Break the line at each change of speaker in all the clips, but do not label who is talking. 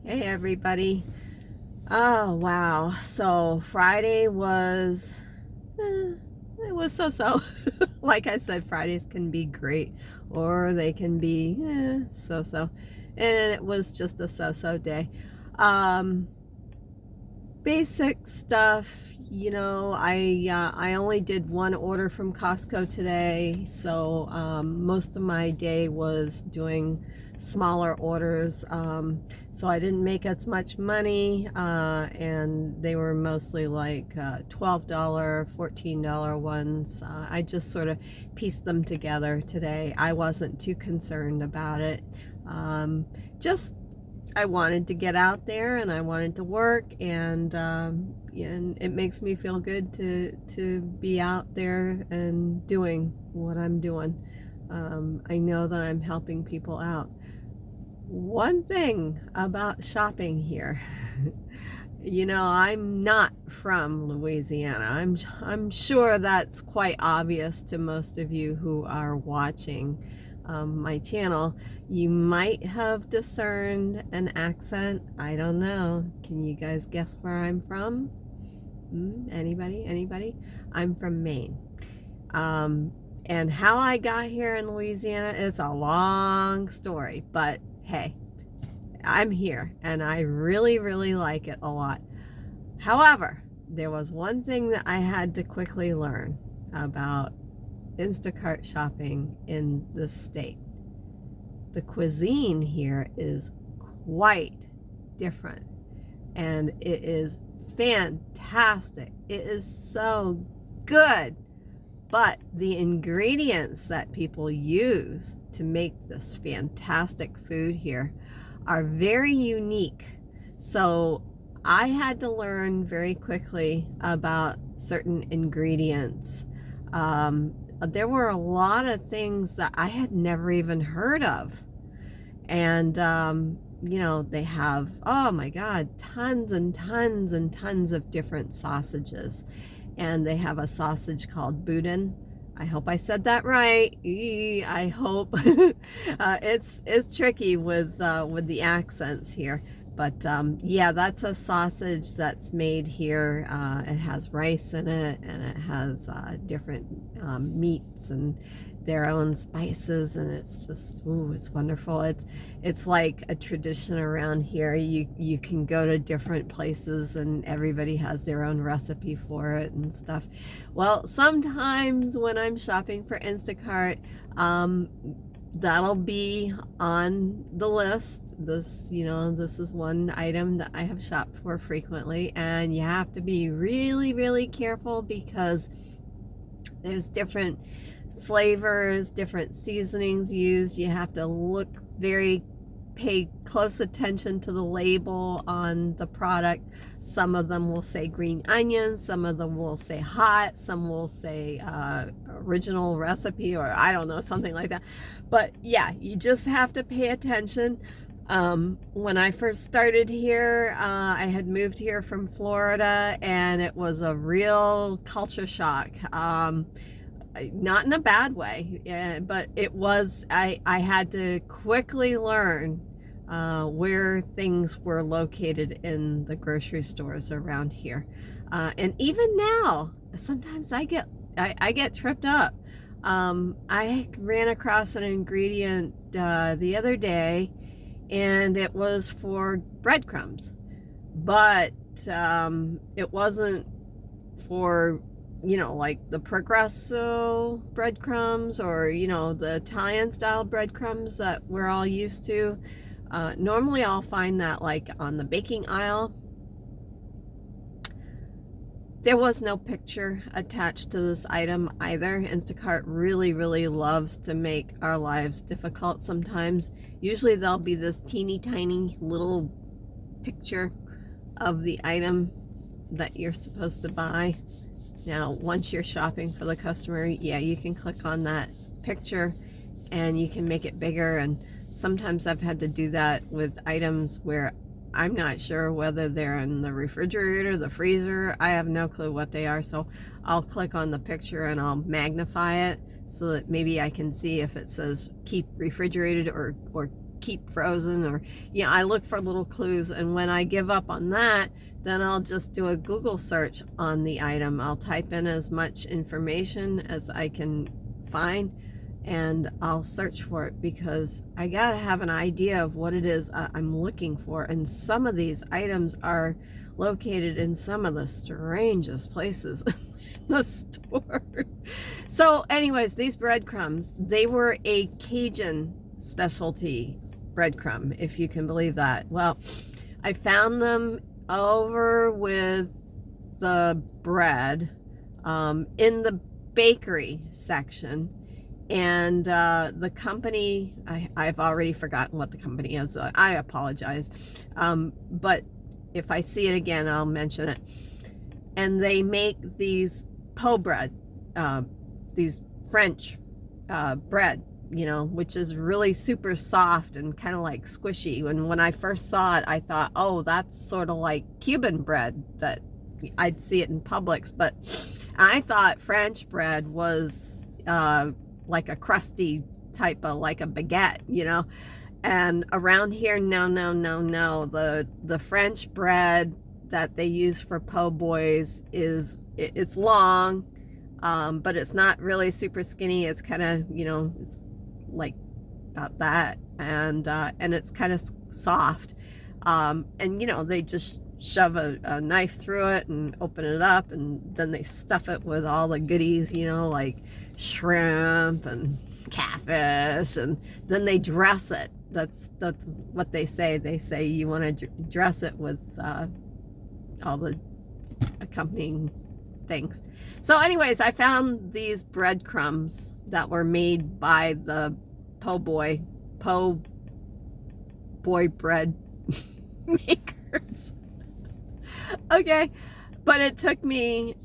Hey everybody. Oh wow. So Friday was it was so-so. Like I said, Fridays can be great or they can be so-so. And it was just a so-so day. Um Basic stuff, I only did one order from Costco today, so most of my day was doing smaller orders, so I didn't make as much money, and they were mostly like $12 $14 ones. I just sort of pieced them together today. I wasn't too concerned about it. Just I wanted to get out there and I wanted to work, and it makes me feel good to be out there and doing what I'm doing. I know that I'm helping people out. One thing about shopping here, I'm not from Louisiana. I'm sure that's quite obvious to most of you who are watching my channel. You might have discerned an accent. I don't know. Can you guys guess where I'm from? Anybody? I'm from Maine. And how I got here in Louisiana is a long story, but hey, I'm here and I really, really like it a lot. However, there was one thing that I had to quickly learn about Instacart shopping in this state. The cuisine here is quite different and it is fantastic. It is so good. But the ingredients that people use to make this fantastic food here are very unique. So I had to learn very quickly about certain ingredients. There were a lot of things that I had never even heard of. And, they have, oh my God, tons and tons and tons of different sausages. And they have a sausage called boudin. I hope I said that right. I hope. It's tricky with the accents here. But yeah, that's a sausage that's made here. It has rice in it, and it has different meats and their own spices, and it's just, it's wonderful. It's like a tradition around here. You can go to different places and everybody has their own recipe for it and stuff. Well, sometimes when I'm shopping for Instacart, that'll be on the list. This is one item that I have shopped for frequently, and you have to be really, really careful because there's different flavors, different seasonings used. You have to pay close attention to the label on the product. Some of them will say green onions, some of them will say hot, some will say original recipe, or I don't know, something like that. But yeah, you just have to pay attention. When I first started here, I had moved here from Florida, and it was a real culture shock. Not in a bad way, but it was, I had to quickly learn where things were located in the grocery stores around here. And even now, sometimes I get tripped up. I ran across an ingredient the other day, and it was for breadcrumbs, but it wasn't for like the Progresso breadcrumbs, or the Italian style breadcrumbs that we're all used to. Normally I'll find that like on the baking aisle. There was no picture attached to this item either. Instacart really, really loves to make our lives difficult sometimes. Usually there'll be this teeny tiny little picture of the item that you're supposed to buy. Now, once you're shopping for the customer, yeah, you can click on that picture and you can make it bigger. And sometimes I've had to do that with items where I'm not sure whether they're in the refrigerator, the freezer. I have no clue what they are. So I'll click on the picture and I'll magnify it so that maybe I can see if it says keep refrigerated or keep frozen, or I look for little clues, and when I give up on that, then I'll just do a Google search on the item. I'll type in as much information as I can find, and I'll search for it, because I gotta have an idea of what it is I'm looking for. And some of these items are located in some of the strangest places in the store. So anyways, these breadcrumbs, they were a Cajun specialty breadcrumb, if you can believe that. Well, I found them over with the bread in the bakery section, and the company, I've already forgotten what the company is. I apologize, but if I see it again, I'll mention it. And they make these po bread, these French bread, which is really super soft and kind of like squishy. And when I first saw it, I thought, oh, that's sort of like Cuban bread that I'd see it in Publix. But I thought French bread was like a crusty type of, like a baguette, And around here, no. The French bread that they use for po' boys it's long, but it's not really super skinny. It's kind of, it's like about that, and it's kind of soft, and they just shove a knife through it and open it up, and then they stuff it with all the goodies, like shrimp and catfish, and then they dress it. That's what they say. They say you want to dress it with all the accompanying things. So anyways, I found these breadcrumbs that were made by the po' boy bread makers. Okay, but it took me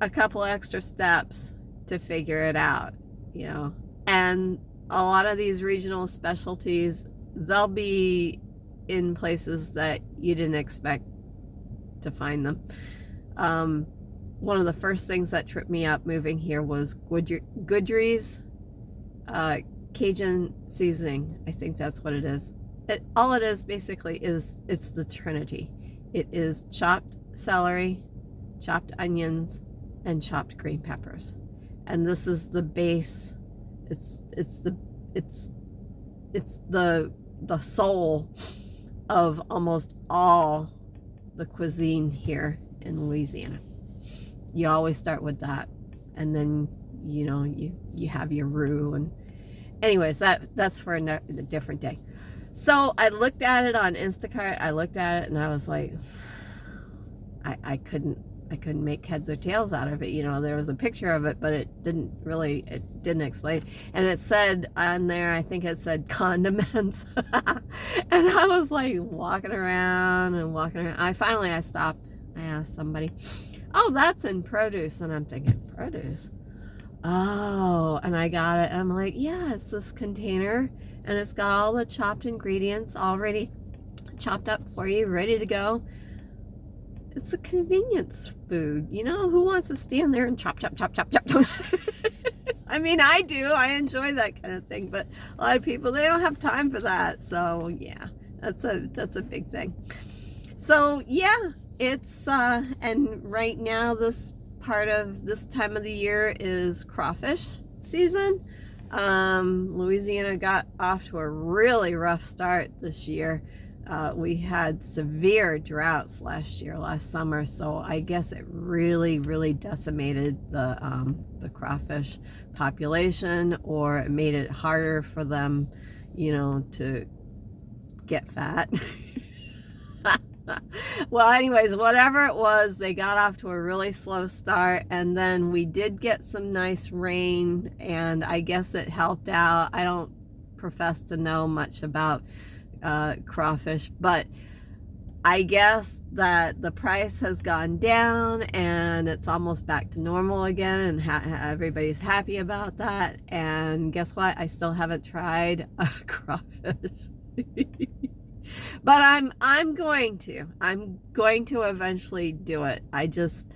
a couple extra steps to figure it out, and a lot of these regional specialties, they'll be in places that you didn't expect to find them. One of the first things that tripped me up moving here was Goodry's Cajun seasoning. I think that's what it is. All it is basically is, it's the Trinity. It is chopped celery, chopped onions, and chopped green peppers. And this is the base. It's the soul of almost all the cuisine here in Louisiana. You always start with that, and then you have your roux. And anyways, that's for a different day. So I looked at it on Instacart. I looked at it and I was like, I couldn't make heads or tails out of it. There was a picture of it, but it didn't explain. And it said on there, I think it said condiments. And I was like walking around. I stopped. I asked somebody, oh, that's in produce. And I'm thinking, produce? Oh, and I got it. And I'm like, yeah, it's this container, and it's got all the chopped ingredients already chopped up for you, ready to go. It's a convenience food. Who wants to stand there and chop? I mean, I do. I enjoy that kind of thing, but a lot of people, they don't have time for that. So yeah, that's a big thing. So yeah, it's and right now this time of the year is crawfish season. Louisiana got off to a really rough start this year. We had severe droughts last summer, so I guess it really, really decimated the crawfish population, or it made it harder for them, to get fat. Well, anyways, whatever it was, they got off to a really slow start, and then we did get some nice rain, and I guess it helped out. I don't profess to know much about crawfish, but I guess that the price has gone down and it's almost back to normal again, and everybody's happy about that. And guess what? I still haven't tried a crawfish. But I'm going to eventually do it. I just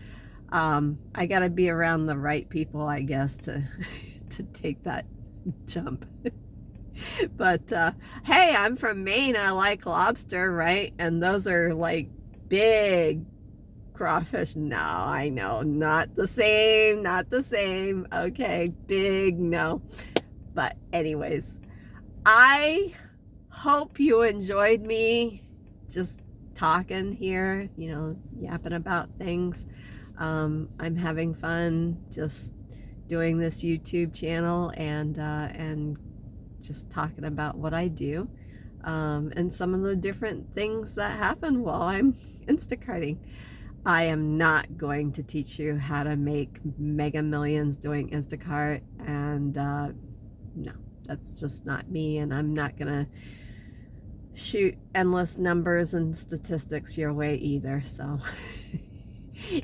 I got to be around the right people, I guess, to take that jump. But hey, I'm from Maine. I like lobster, right? And those are like big crawfish. No, I know, not the same, not the same. Okay, big, no. But anyways, I hope you enjoyed me just talking here, you know, yapping about things. I'm having fun just doing this YouTube channel and just talking about what I do, and some of the different things that happen while I'm Instacarting. I am not going to teach you how to make mega millions doing Instacart, and no, that's just not me, and I'm not gonna shoot endless numbers and statistics your way either. So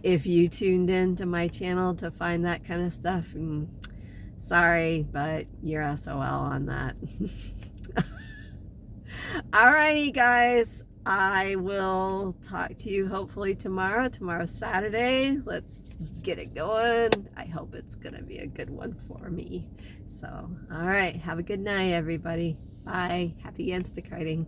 if you tuned into my channel to find that kind of stuff, sorry, but you're SOL on that. Alrighty, guys. I will talk to you hopefully tomorrow. Tomorrow's Saturday. Let's get it going. I hope it's going to be a good one for me. So, all right. Have a good night, everybody. Bye. Happy Instacarting.